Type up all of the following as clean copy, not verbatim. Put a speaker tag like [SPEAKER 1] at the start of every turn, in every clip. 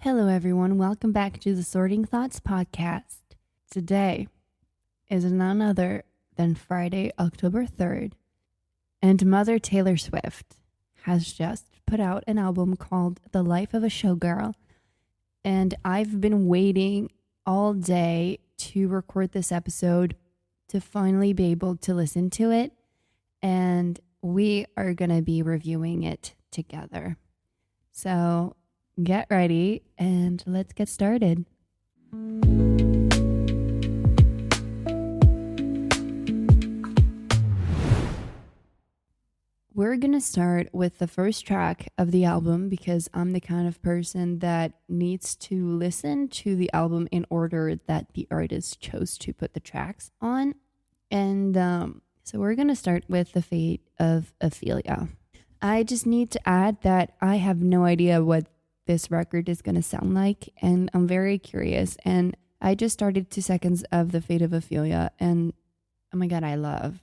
[SPEAKER 1] Hello, everyone. Welcome back to the Sorting Thoughts podcast. Today is none other than Friday, October 3rd, and Mother Taylor Swift has just put out an album called The Life of a Showgirl, and I've been waiting all day to record this episode to finally be able to listen to it, and we are going to be reviewing it together. So get ready and let's get started. We're going to start with the first track of the album because I'm the kind of person that needs to listen to the album in order that the artist chose to put the tracks on. And so we're going to start with the Fate of Ophelia. I just need to add that I have no idea what this record is going to sound like, and I'm very curious. And I just started 2 seconds of the Fate of Ophelia, and oh my god, I love.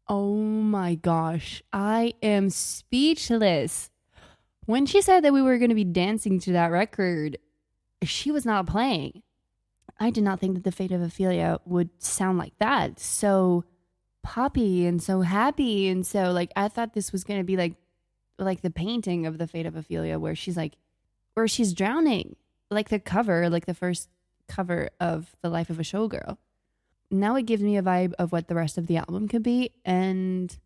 [SPEAKER 1] Oh my gosh, I am speechless. When she said that we were going to be dancing to that record, she was not playing. I did not think that the Fate of Ophelia would sound like that. So poppy and so happy, and so like I thought this was going to be like the painting of the Fate of Ophelia where she's drowning, like the cover, like the first cover of The Life of a Showgirl. Now it gives me a vibe of what the rest of the album could be, and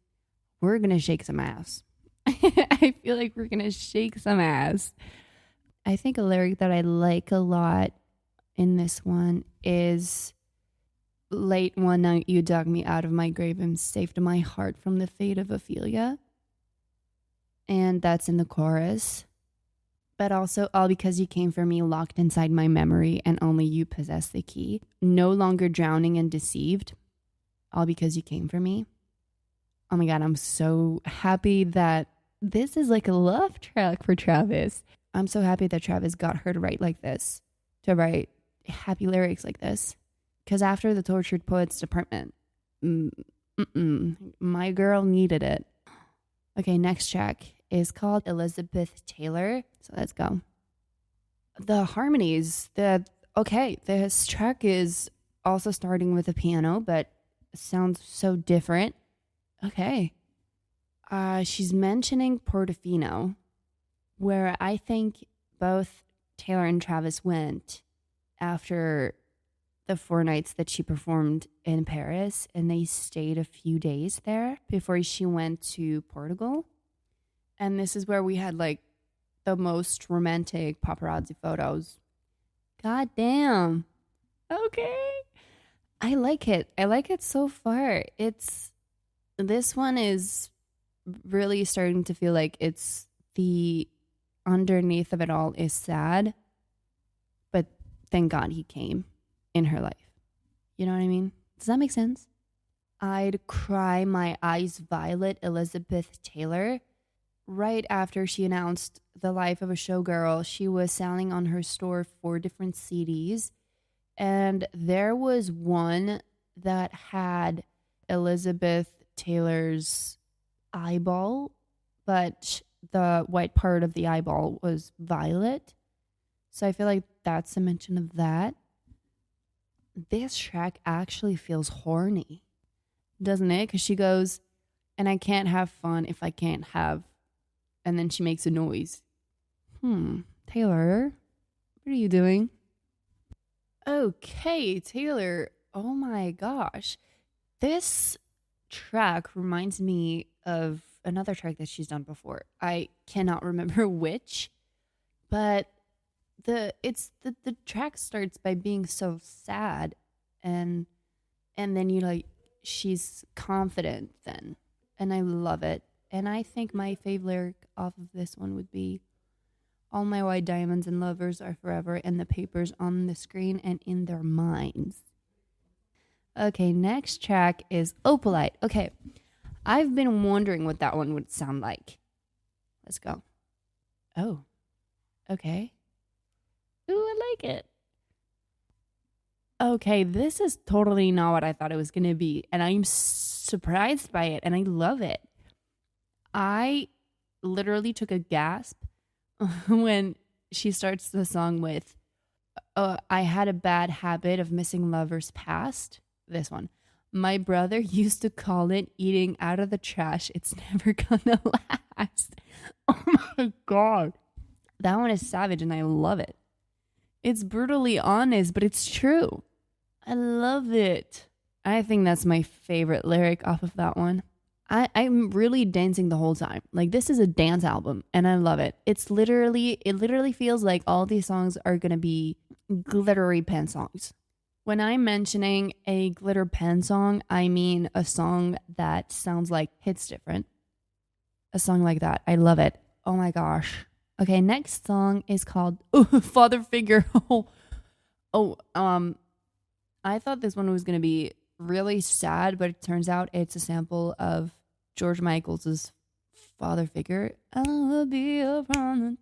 [SPEAKER 1] we're gonna shake some ass. I feel like we're gonna shake some ass. I think a lyric that I like a lot in this one is, late one night you dug me out of my grave and saved my heart from the fate of Ophelia. And that's in the chorus. But also, all because you came for me, locked inside my memory, and only you possess the key. No longer drowning and deceived, all because you came for me. Oh my god, I'm so happy that this is like a love track for Travis. I'm so happy that Travis got her to write like this, to write happy lyrics like this. Because after the Tortured Poets Department, my girl needed it. Okay, next track is called Elizabeth Taylor. So let's go. The harmonies, this track is also starting with a piano, but sounds so different. Okay. She's mentioning Portofino, where I think both Taylor and Travis went after the 4 nights that she performed in Paris, and they stayed a few days there before she went to Portugal. And this is where we had like the most romantic paparazzi photos. God damn. Okay. I like it. I like it so far. This one is really starting to feel like it's the underneath of it all is sad. But thank God he came in her life. You know what I mean? Does that make sense? I'd cry my eyes violet, Elizabeth Taylor. Right after she announced The Life of a Showgirl, she was selling on her store 4 different CDs. And there was one that had Elizabeth Taylor's eyeball, but the white part of the eyeball was violet. So I feel like that's a mention of that. This track actually feels horny, doesn't it? Because she goes, and I can't have fun if I can't have. And then she makes a noise. Taylor, what are you doing? Okay, Taylor. Oh my gosh. This track reminds me of another track that she's done before. I cannot remember which, but the track starts by being so sad, and then you like she's confident then, and I love it. And I think my favorite lyric off of this one would be, all my white diamonds and lovers are forever, and the papers on the screen and in their minds. Okay, next track is Opalite. Okay, I've been wondering what that one would sound like. Let's go. Oh, okay. Ooh, I like it. Okay, this is totally not what I thought it was going to be, and I'm surprised by it, and I love it. I literally took a gasp when she starts the song with, I had a bad habit of missing lovers past. This one. My brother used to call it eating out of the trash. It's never gonna last. Oh my God. That one is savage and I love it. It's brutally honest, but it's true. I love it. I think that's my favorite lyric off of that one. I'm really dancing the whole time. Like, this is a dance album and I love it. It literally feels like all these songs are gonna be glittery pen songs. When I'm mentioning a glitter pen song, I mean a song that sounds like Hits Different. A song like that. I love it. Oh my gosh. Okay, next song is called Father Figure. I thought this one was going to be really sad, but it turns out it's a sample of George Michael's Father Figure. I will be your promise.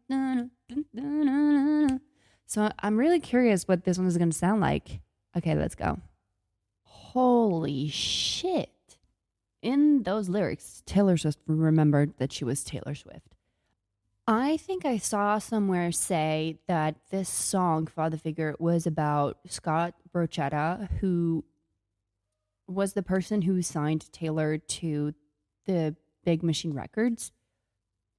[SPEAKER 1] So I'm really curious what this one is going to sound like. Okay, let's go. Holy shit. In those lyrics, Taylor Swift remembered that she was Taylor Swift. I think I saw somewhere say that this song, Father Figure, was about Scott Brochetta, who was the person who signed Taylor to the Big Machine Records,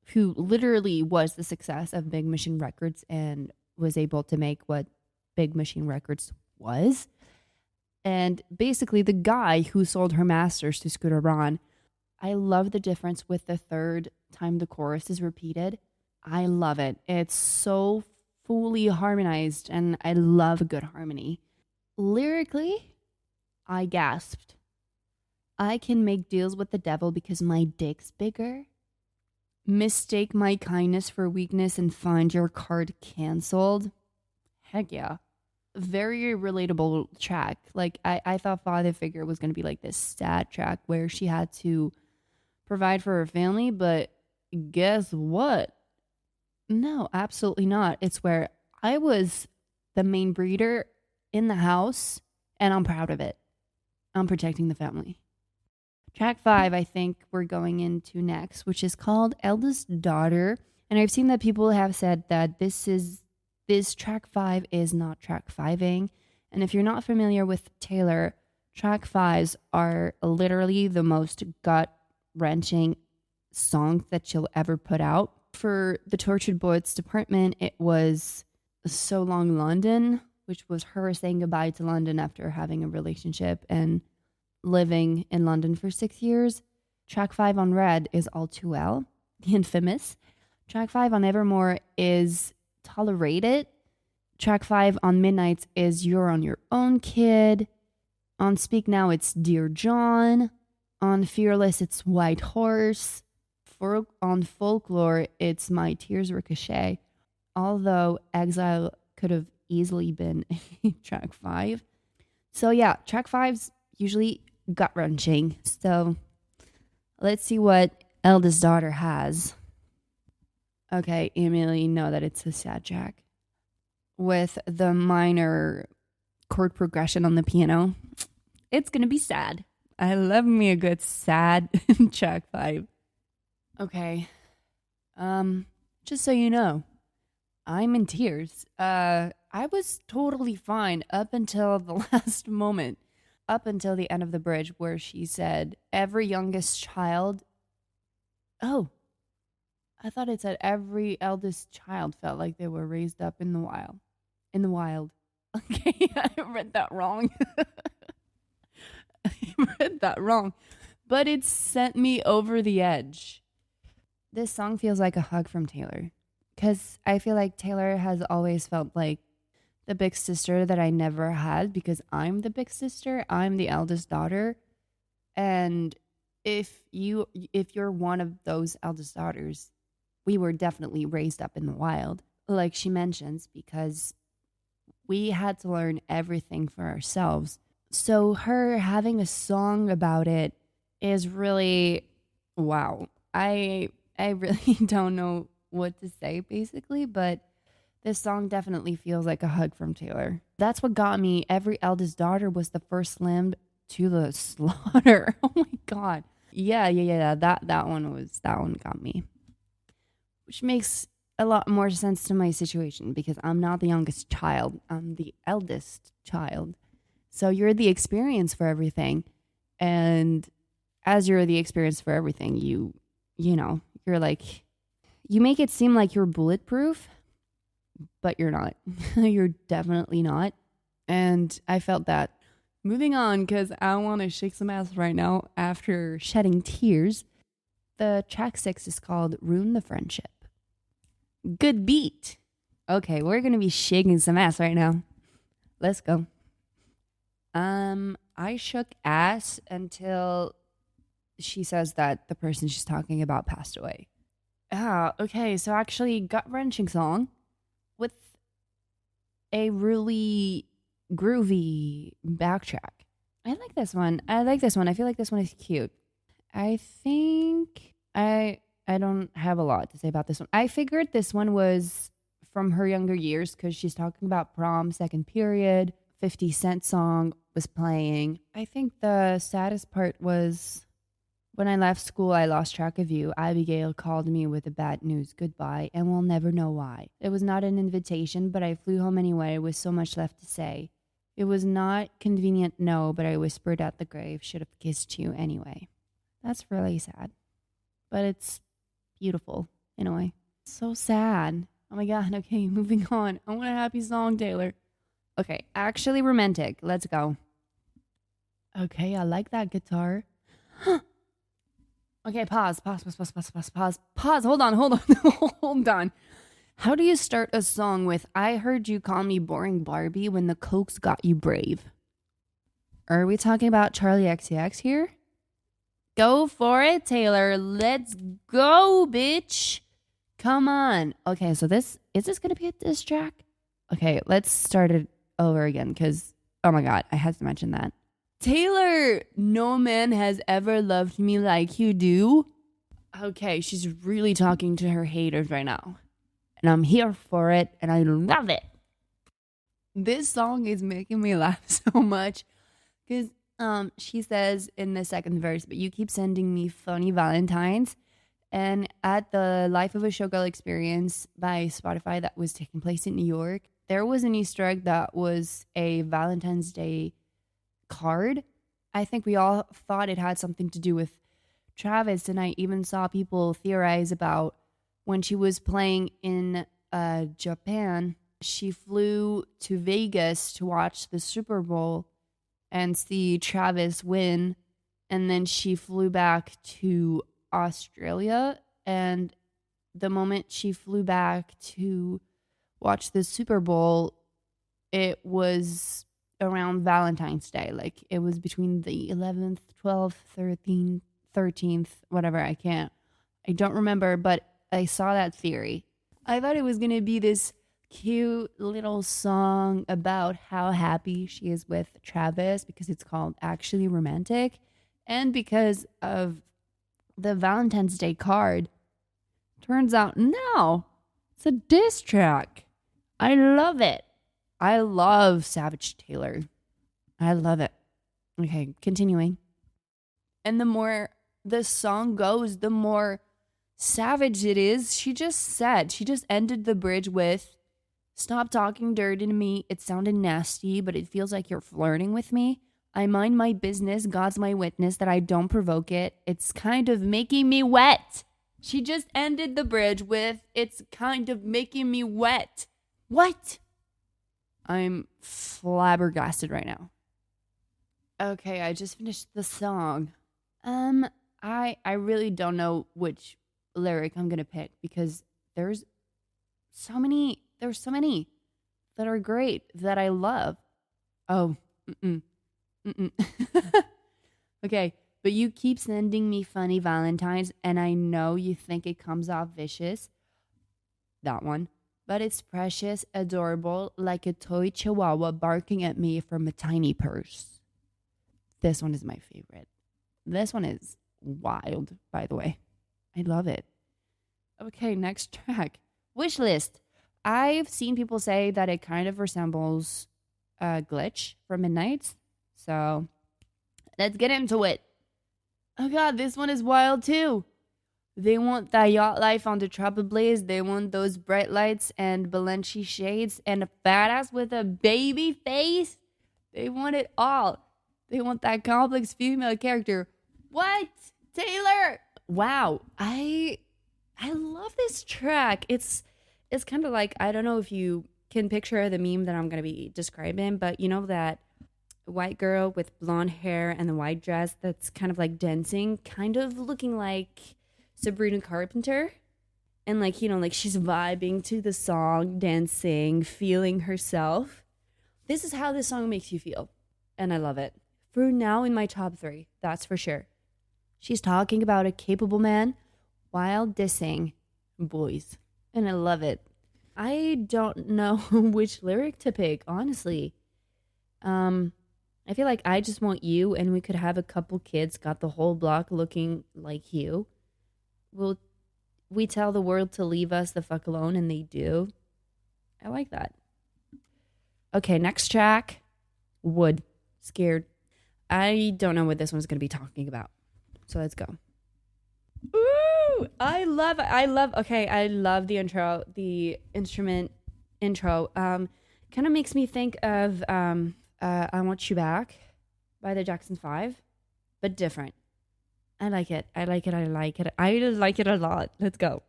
[SPEAKER 1] who literally was the success of Big Machine Records and was able to make what Big Machine Records was. And basically the guy who sold her masters to Scooter Braun. I love the difference with the third time the chorus is repeated. I love it. It's so fully harmonized and I love a good harmony. Lyrically, I gasped. I can make deals with the devil because my dick's bigger. Mistake my kindness for weakness and find your card canceled. Heck yeah. Very relatable track. Like, I thought Father Figure was going to be like this sad track where she had to provide for her family, but guess what? No, absolutely not. It's where I was the main breeder in the house and I'm proud of it. I'm protecting the family. Track 5, I think we're going into next, which is called Eldest Daughter. And I've seen that people have said that this track 5 is not track 5ing. And if you're not familiar with Taylor, track 5s are literally the most gut-wrenching songs that she'll ever put out. For the Tortured Poets department, it was So Long London, which was her saying goodbye to London after having a relationship and living in London for 6 years. Track 5 on Red is All Too Well, the infamous. Track 5 on Evermore is Tolerated. Track 5 on Midnights is You're on Your Own, Kid. On Speak Now, it's Dear John. On Fearless, it's White Horse. On Folklore, it's My Tears Ricochet. Although Exile could have easily been track 5. So yeah, track 5's usually gut-wrenching. So let's see what Eldest Daughter has. Okay, immediately know that it's a sad track. With the minor chord progression on the piano, it's gonna be sad. I love me a good sad track 5. Okay. Just so you know, I'm in tears. I was totally fine up until the last moment, up until the end of the bridge where she said, every youngest child. Oh, I thought it said every eldest child felt like they were raised up in the wild. In the wild. Okay, I read that wrong. But it sent me over the edge. This song feels like a hug from Taylor. Because I feel like Taylor has always felt like the big sister that I never had because I'm the big sister. I'm the eldest daughter. And if you're one of those eldest daughters, we were definitely raised up in the wild, like she mentions, because we had to learn everything for ourselves. So her having a song about it is really, wow. I really don't know what to say, basically, but this song definitely feels like a hug from Taylor. That's what got me. Every eldest daughter was the first lamb to the slaughter. Oh my God. Yeah. That one got me. Which makes a lot more sense to my situation because I'm not the youngest child. I'm the eldest child. So you're the experience for everything. And as you're the experience for everything, you know, you're like, you make it seem like you're bulletproof, but you're not. You're definitely not. And I felt that. Moving on, because I want to shake some ass right now after shedding tears. The track 6 is called Ruin the Friendship. Good beat. Okay, we're going to be shaking some ass right now. Let's go. I shook ass until she says that the person she's talking about passed away. Okay, so actually gut-wrenching song with a really groovy backtrack. I like this one. I feel like this one is cute. I think I don't have a lot to say about this one. I figured this one was from her younger years because she's talking about prom, second period. 50 Cent song was playing. I think the saddest part was when I left school, I lost track of you. Abigail called me with a bad news goodbye, and we'll never know why. It was not an invitation, but I flew home anyway with so much left to say. It was not convenient, no, but I whispered at the grave, should have kissed you anyway. That's really sad, but it's beautiful in a way. So sad. Oh my God. Okay, moving on. I want a happy song, Taylor. Okay, actually romantic. Let's go. Okay, I like that guitar. Okay, pause. Hold on. Hold on. How do you start a song with I heard you call me boring Barbie when the Cokes got you brave? Are we talking about Charlie XCX here? Go for it, Taylor. Let's go, bitch. Come on. Okay, so is this going to be a diss track? Okay, let's start it over again because, oh my God, I had to mention that. Taylor, no man has ever loved me like you do. Okay, she's really talking to her haters right now. And I'm here for it, and I love it. This song is making me laugh so much because she says in the second verse, but you keep sending me funny Valentines. And at the Life of a Showgirl experience by Spotify that was taking place in New York, there was an Easter egg that was a Valentine's Day card. I think we all thought it had something to do with Travis, and I even saw people theorize about when she was playing in Japan, she flew to Vegas to watch the Super Bowl and see Travis win, and then she flew back to Australia, and the moment she flew back to watch the Super Bowl, it was around Valentine's Day. Like it was between the 11th, 12th, 13th, whatever. I don't remember, but I saw that theory. I thought it was going to be this cute little song about how happy she is with Travis because it's called Actually Romantic, and because of the Valentine's Day card. Turns out, no, it's a diss track. I love it. I love Savage Taylor. I love it. Okay, continuing. And the more the song goes, the more savage it is. She just ended the bridge with, stop talking dirty to me. It sounded nasty, but it feels like you're flirting with me. I mind my business. God's my witness that I don't provoke it. It's kind of making me wet. She just ended the bridge with, it's kind of making me wet. What? I'm flabbergasted right now. Okay, I just finished the song. I really don't know which lyric I'm gonna pick because there's so many that are great that I love. Oh, okay, but you keep sending me funny Valentines, and I know you think it comes off vicious. That one. But it's precious, adorable, like a toy chihuahua barking at me from a tiny purse. This one is my favorite. This one is wild, by the way. I love it. Okay, next track. Wishlist. I've seen people say that it kind of resembles Glitch from Midnight's. So let's get into it. Oh God, this one is wild too. They want that yacht life on the tropic blaze. They want those bright lights and Balenci shades and a badass with a baby face. They want it all. They want that complex female character. What? Taylor? Wow. I love this track. It's kind of like, I don't know if you can picture the meme that I'm going to be describing, but you know that white girl with blonde hair and the white dress that's kind of like dancing, kind of looking like Sabrina Carpenter. And like, you know, like she's vibing to the song, dancing, feeling herself. This is how this song makes you feel. And I love it. For now in my top 3, that's for sure. She's talking about a capable man while dissing boys. And I love it. I don't know which lyric to pick, honestly. I feel like I just want you, and we could have a couple kids, got the whole block looking like you. Will we tell the world to leave us the fuck alone, and they do. I like that. Okay, next track. Wood. Scared. I don't know what this one's going to be talking about. So let's go. Ooh, I love the intro, the instrument intro. Kind of makes me think of I Want You Back by the Jackson 5, but different. I like it. I like it a lot. Let's go.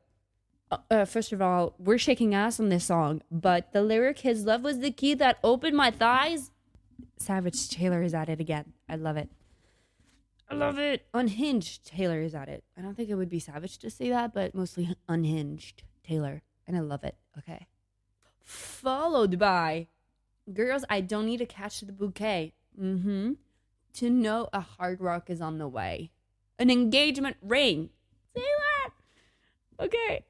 [SPEAKER 1] First of all, we're shaking ass on this song, but the lyric, his love was the key that opened my thighs. Savage Taylor is at it again. I love it. I love it. Unhinged Taylor is at it. I don't think it would be savage to say that, but mostly unhinged Taylor. And I love it. Okay. Followed by Girls, I Don't Need to Catch the Bouquet. To know a hard rock is on the way. An engagement ring. Say that. Okay.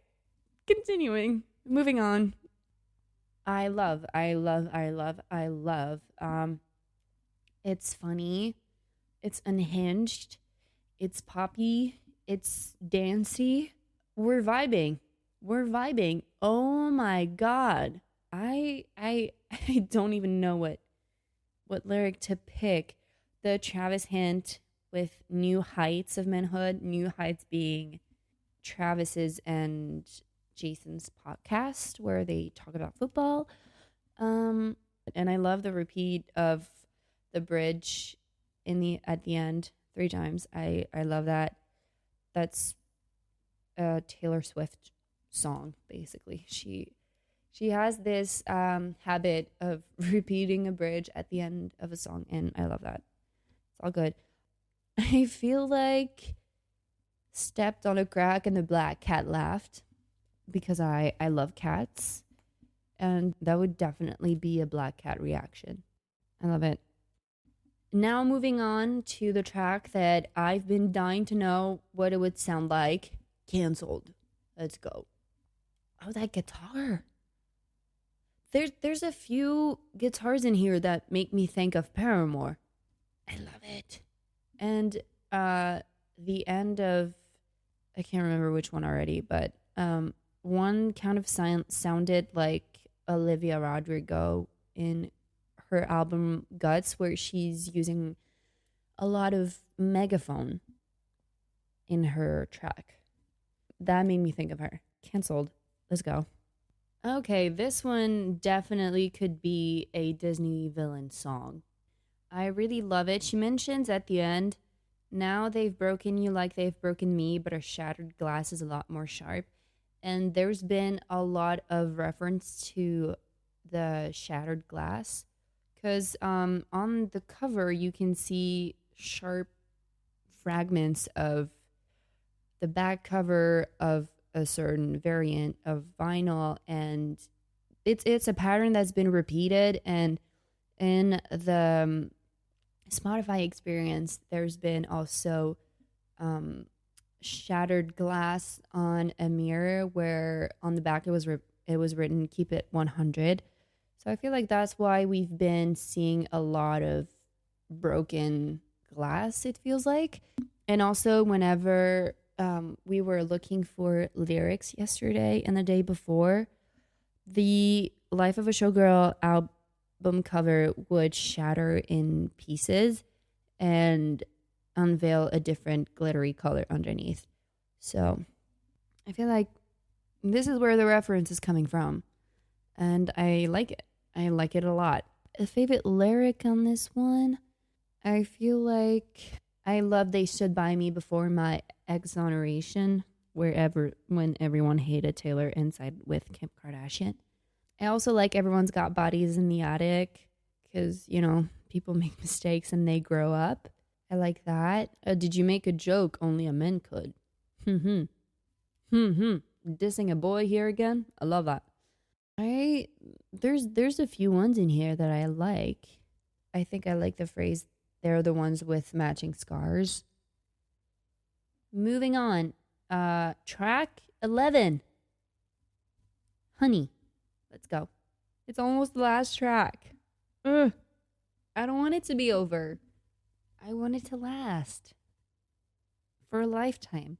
[SPEAKER 1] Continuing. Moving on. I love. It's funny. It's unhinged. It's poppy. It's dancey. We're vibing. Oh my God. I don't even know what lyric to pick. The Travis hint with New Heights of Manhood. New Heights being Travis's and Jason's podcast where they talk about football. And I love the repeat of the bridge at the end 3 times. I love that. That's a Taylor Swift song, basically. She has this habit of repeating a bridge at the end of a song, and I love that. It's all good. I feel like stepped on a crack and the black cat laughed because I love cats, and that would definitely be a black cat reaction. I love it. Now moving on to the track that I've been dying to know what it would sound like. Cancelled. Let's go. Oh, that guitar. There's a few guitars in here that make me think of Paramore. I love it. And the end of, I can't remember which one already, but one kind of sounded like Olivia Rodrigo in her album Guts, where she's using a lot of megaphone in her track. That made me think of her. Cancelled. Let's go. Okay, this one definitely could be a Disney villain song. I really love it. She mentions at the end, now they've broken you like they've broken me, but a shattered glass is a lot more sharp. And there's been a lot of reference to the shattered glass. Because on the cover, you can see sharp fragments of the back cover of a certain variant of vinyl, and it's a pattern that's been repeated. And in the Spotify experience, there's been also shattered glass on a mirror, where on the back it was written "Keep it 100." So I feel like that's why we've been seeing a lot of broken glass, it feels like. And also whenever we were looking for lyrics yesterday and the day before, the Life of a Showgirl album cover would shatter in pieces and unveil a different glittery color underneath. So I feel like this is where the reference is coming from, and I like it. I like it a lot. A favorite lyric on this one? I feel like I love They Stood By Me Before My Exoneration, wherever when everyone hated Taylor inside with Kim Kardashian. I also like Everyone's Got Bodies in the Attic because, people make mistakes and they grow up. I like that. Did you make a joke only a man could? Hmm. Hmm. Dissing a boy here again? I love that. I there's a few ones in here that I like. I think I like the phrase they're the ones with matching scars. Moving on. Track 11. Honey. Let's go. It's almost the last track. Ugh. I don't want it to be over. I want it to last for a lifetime.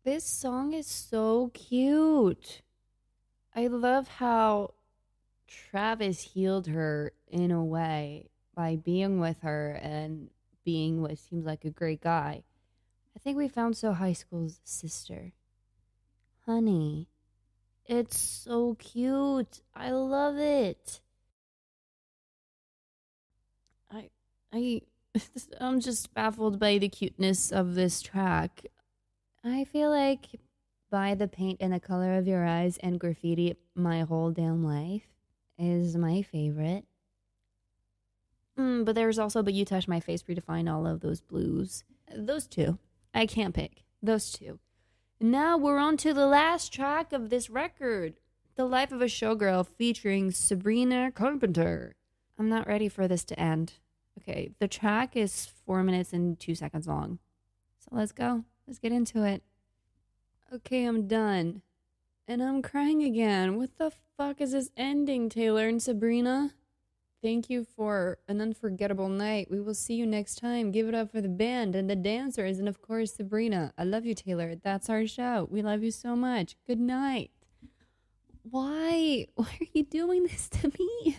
[SPEAKER 1] This song is so cute. I love how Travis healed her in a way by being with her and being what seems like a great guy. I think we found So High School's sister. Honey, it's so cute. I love it. I I I'm just baffled by the cuteness of this track. I feel like By the Paint and the Color of Your Eyes and Graffiti My Whole Damn Life is my favorite. But there's also But You Touch My Face Redefine All of Those Blues. Those two. I can't pick. Those two. Now we're on to the last track of this record. The Life of a Showgirl featuring Sabrina Carpenter. I'm not ready for this to end. Okay, the track is 4 minutes and 2 seconds long. So let's go. Let's get into it. Okay, I'm done. And I'm crying again. What the fuck is this ending, Taylor and Sabrina? Thank you for an unforgettable night. We will see you next time. Give it up for the band and the dancers and, of course, Sabrina. I love you, Taylor. That's our show. We love you so much. Good night. Why? Why are you doing this to me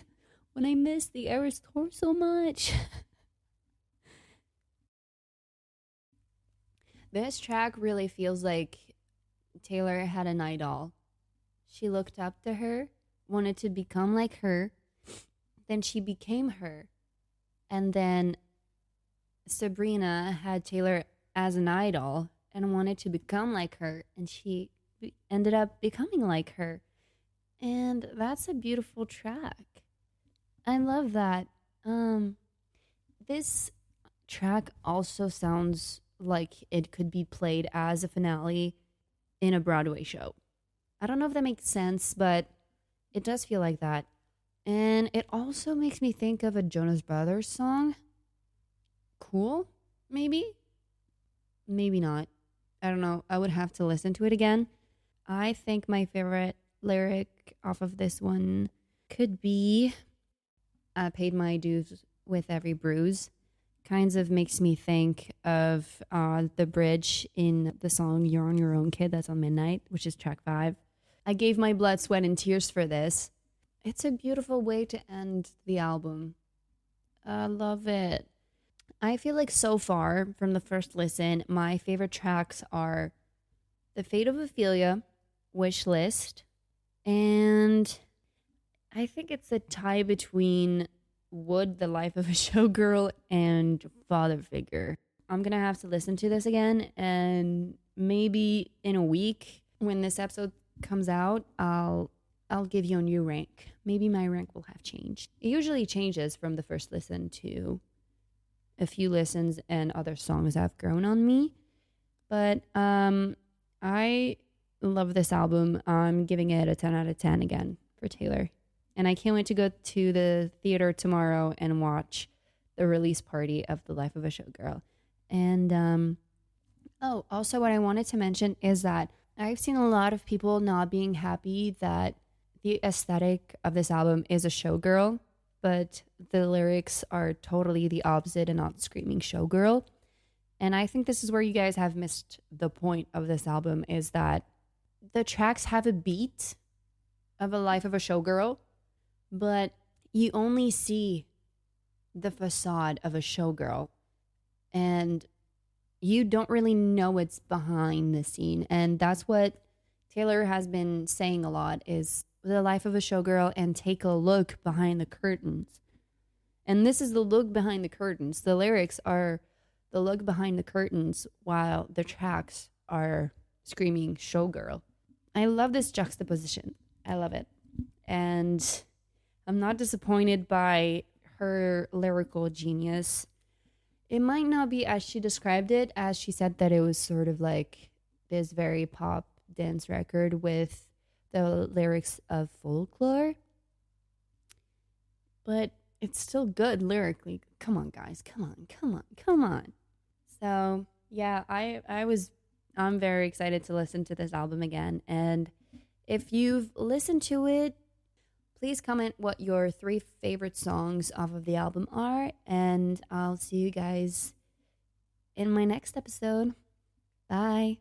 [SPEAKER 1] when I miss the Eras Tour so much? This track really feels like Taylor had an idol. She looked up to her, wanted to become like her, then she became her. And then Sabrina had Taylor as an idol and wanted to become like her, and she ended up becoming like her. And that's a beautiful track. I love that. This track also sounds like it could be played as a finale in a Broadway show. I don't know if that makes sense, but it does feel like that. And it also makes me think of a Jonas Brothers song. Cool, maybe? Maybe not. I don't know. I would have to listen to it again. I think my favorite lyric off of this one could be I paid my dues with every bruise. Kinds of makes me think of the bridge in the song You're on Your Own Kid that's on Midnight, which is track 5. I gave my blood, sweat, and tears for this. It's a beautiful way to end the album. I love it. I feel like so far from the first listen, my favorite tracks are The Fate of Ophelia, Wish List, and I think it's a tie between Wood, The Life of a Showgirl, and Father Figure. I'm going to have to listen to this again, and maybe in a week when this episode comes out, I'll give you a new rank. Maybe my rank will have changed. It usually changes from the first listen to a few listens and other songs have grown on me. But I love this album. I'm giving it a 10 out of 10 again for Taylor. And I can't wait to go to the theater tomorrow and watch the release party of The Life of a Showgirl. And also what I wanted to mention is that I've seen a lot of people not being happy that the aesthetic of this album is a showgirl, but the lyrics are totally the opposite and not screaming showgirl. And I think this is where you guys have missed the point of this album, is that the tracks have a beat of a life of a showgirl, but you only see the facade of a showgirl and you don't really know what's behind the scene. And that's what Taylor has been saying a lot is the life of a showgirl and take a look behind the curtains. And this is the look behind the curtains. The lyrics are the look behind the curtains while the tracks are screaming showgirl. I love this juxtaposition. I love it. And I'm not disappointed by her lyrical genius. It might not be as she described it, as she said that it was sort of like this very pop dance record with the lyrics of folklore, but it's still good lyrically. Come on, guys. Come on, come on, come on. So yeah, I'm very excited to listen to this album again. And if you've listened to it, please comment what your 3 favorite songs off of the album are, and I'll see you guys in my next episode. Bye.